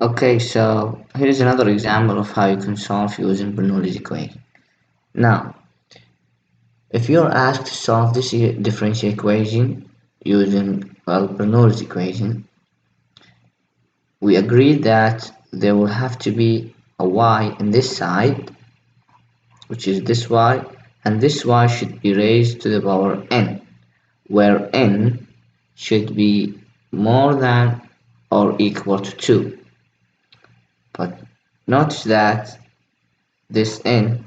Okay, so here's another example of how you can solve using Bernoulli's equation. Now, if you're asked to solve this differential equation using, well, Bernoulli's equation, we agreed that there will have to be a y in this side, which is this y, and this y should be raised to the power n, where n should be more than or equal to 2. But notice that this n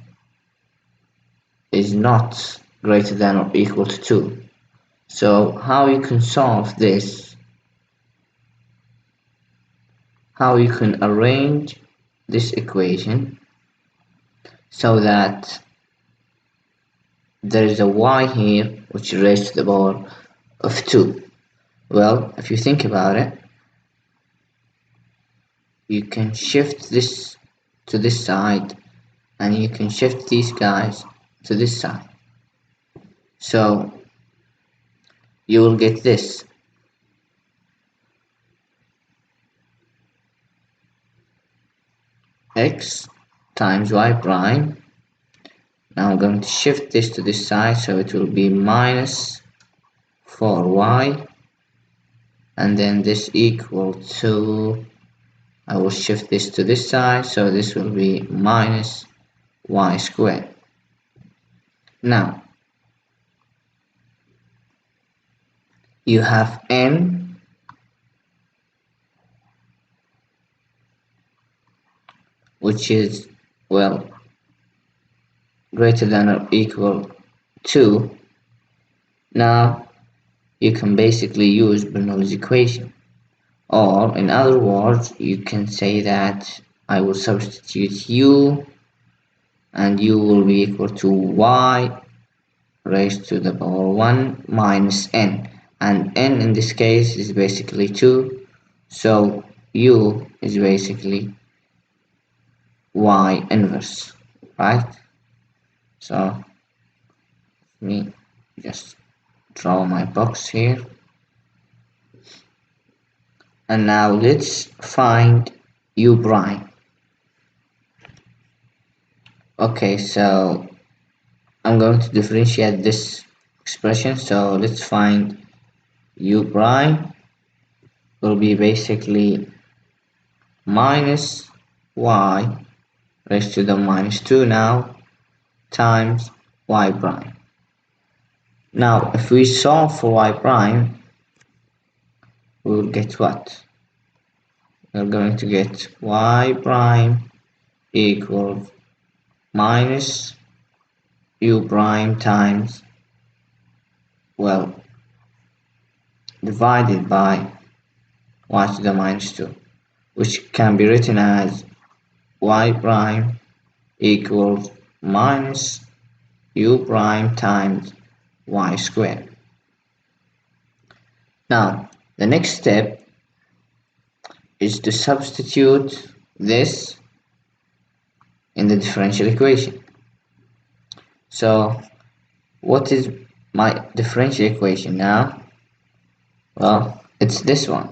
is not greater than or equal to 2. So how you can solve this, how you can arrange this equation so that there is a y here which is raised to the power of 2. Well, if you think about it, you can shift this to this side and you can shift these guys to this side. So you will get this. X times y prime. Now I'm going to shift this to this side, so it will be minus 4y, and then this equal to, I will shift this to this side, so this will be minus y squared. Now you have n which is, well, greater than or equal to. Now you can basically use Bernoulli's equation, or in other words you can say that I will substitute u, and u will be equal to y raised to the power 1 minus n, and n in this case is basically 2, so u is basically y inverse, right? So let me just draw my box here, and now let's find u prime. Okay, so I'm going to differentiate this expression, so let's find u prime will be basically minus y raised to the minus 2 now times y prime. Now if we solve for y prime, we will get what? We're going to get y prime equals minus u prime times, well, divided by y to the minus 2, which can be written as y prime equals minus u prime times y squared. Now the next step is to substitute this in the differential equation. So what is my differential equation now? Well, it's this one.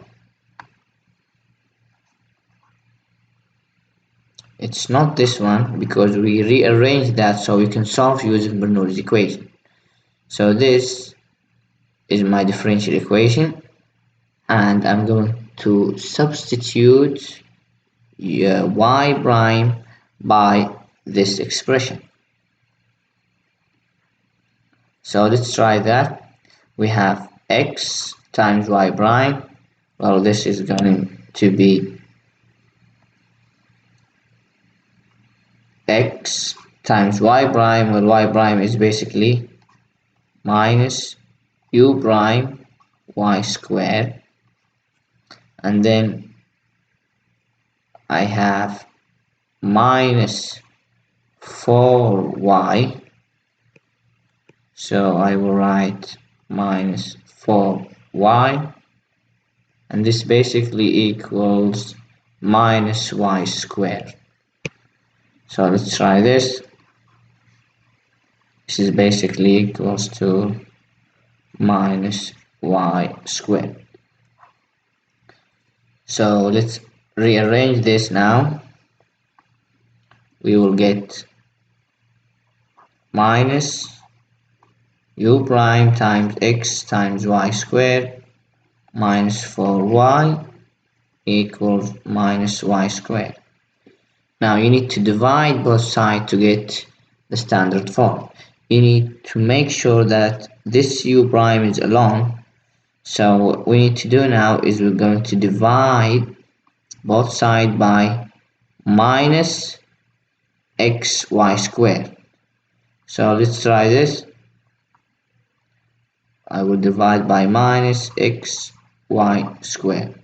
It's not this one because we rearranged that so we can solve using Bernoulli's equation. So this is my differential equation, and I'm going to substitute y prime by this expression. So let's try that. We have x times y prime. Well, this is going to be x times y prime, well, y prime is basically minus u prime y squared, and then I have minus 4y, so I will write minus 4y, and this basically equals minus y squared. So let's try this. This is basically equals to minus y squared. So let's rearrange this now, we will get minus u prime times x times y squared minus 4y equals minus y squared. Now you need to divide both sides to get the standard form. You need to make sure that this u prime is alone. So what we need to do now is we're going to divide both sides by minus xy squared. So let's try this. I will divide by minus xy squared.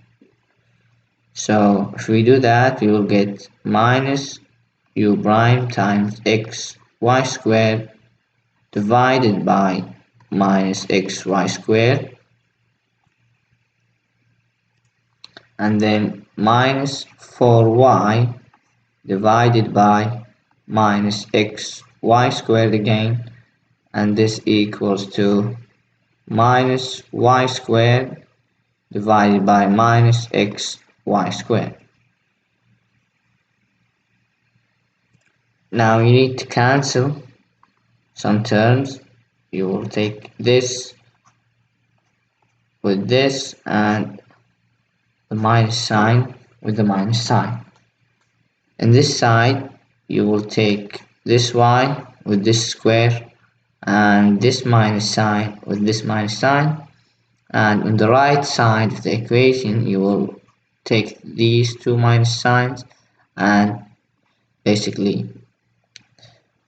So if we do that, we will get minus u prime times xy squared divided by minus xy squared, and then minus 4y divided by minus xy squared again, and this equals to minus y squared divided by minus xy squared. Now you need to cancel some terms. You will take this with this and the minus sign with the minus sign. In this side you will take this y with this square and this minus sign with this minus sign, and on the right side of the equation you will take these two minus signs and basically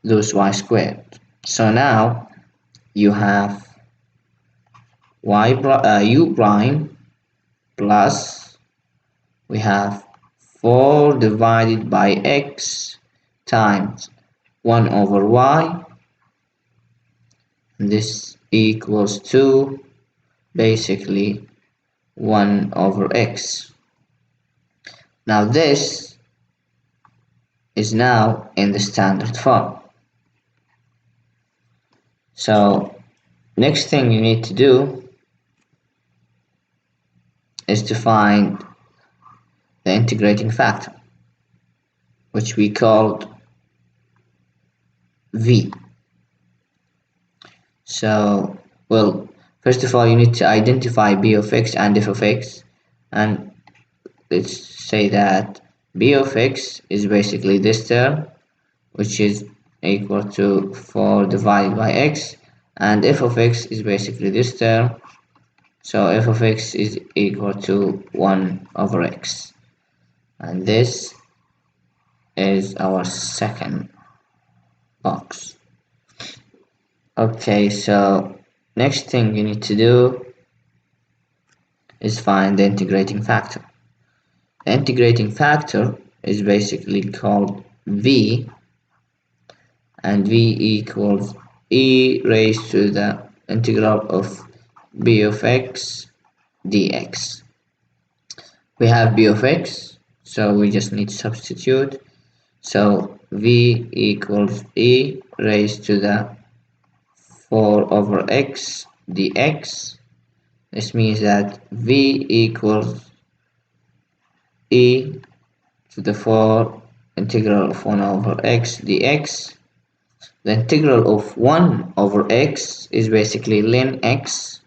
lose y squared. So now you have u prime plus, we have 4 divided by x times 1 over y, and this equals to basically 1 over x. Now this is now in the standard form. So next thing you need to do is to find the integrating factor, which we called v. So, well, first of all you need to identify b of x and f of x, and let's say that b of x is basically this term, which is equal to 4 divided by x, and f of x is basically this term, so f of x is equal to 1 over x, and this is our second box. Okay, so next thing you need to do is find the integrating factor. The integrating factor is basically called v, and v equals e raised to the integral of b of x dx. We have b of x, so we just need to substitute. So v equals e raised to the 4 over x dx. This means that v equals e to the 4 integral of 1 over x dx. The integral of 1 over x is basically ln x.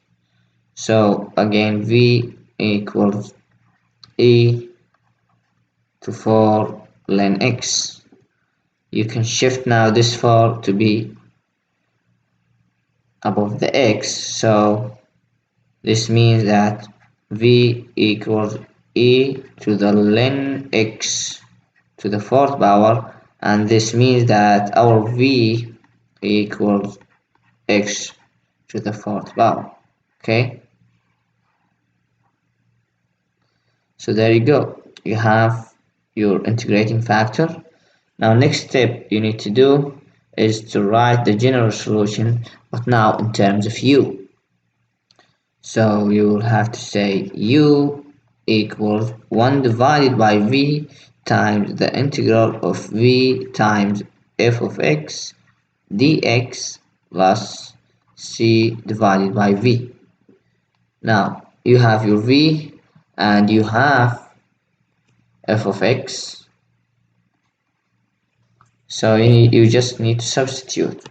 So again, v equals e to 4 ln x. You can shift now this 4 to be above the x, so this means that v equals e to the ln x to the 4th power, and this means that our v equals x to the 4th power. Okay, so there you go, you have your integrating factor. Now next step you need to do is to write the general solution, but now in terms of u. So you will have to say u equals 1 divided by v times the integral of v times f of x dx plus c divided by v. Now you have your v and you have f of x. So you just need to substitute.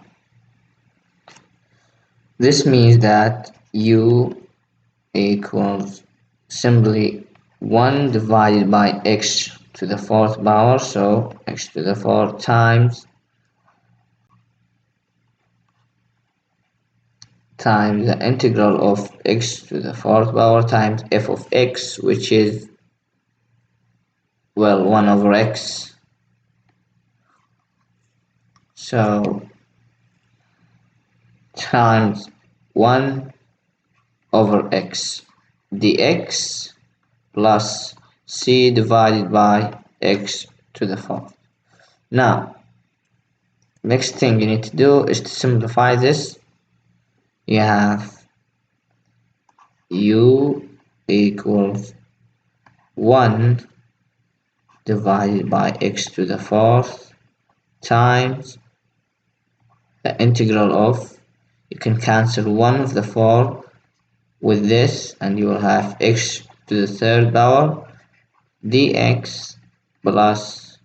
This means that u equals simply 1 divided by x to the fourth power, so x to the 4 times the integral of x to the fourth power times f of x, which is, well, 1 over x. So times 1 over x dx plus c divided by x to the fourth. Now, next thing you need to do is to simplify this. You have u equals 1 divided by x to the fourth times the integral of, you can cancel 1 of the 4 with this and you will have x to the third power dx plus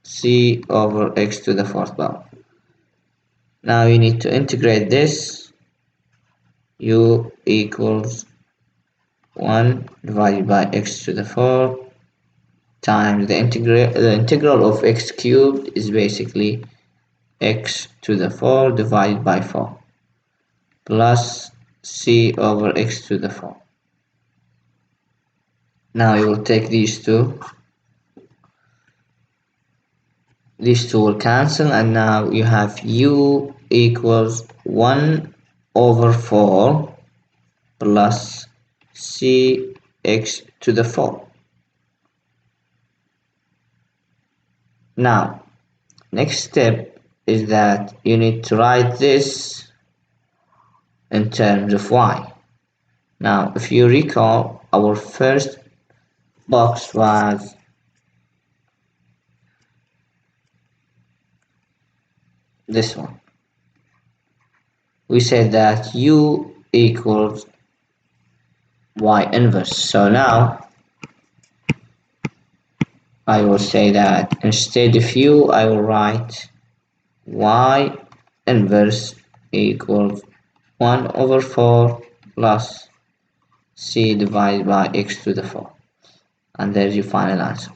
c over x to the fourth power. Now you need to integrate this. U equals 1 divided by x to the 4 times the integral of x cubed is basically x to the 4 divided by 4 plus c over x to the 4. Now you will take these two will cancel, and now you have u equals 1 over 4 plus c x to the 4. Now, next step is that you need to write this in terms of y. Now, if you recall, our first box was this one. We said that u equals y inverse. So now I will say that instead of u, I will write y inverse equals 1 over 4 plus c divided by x to the 4. And there's your final answer.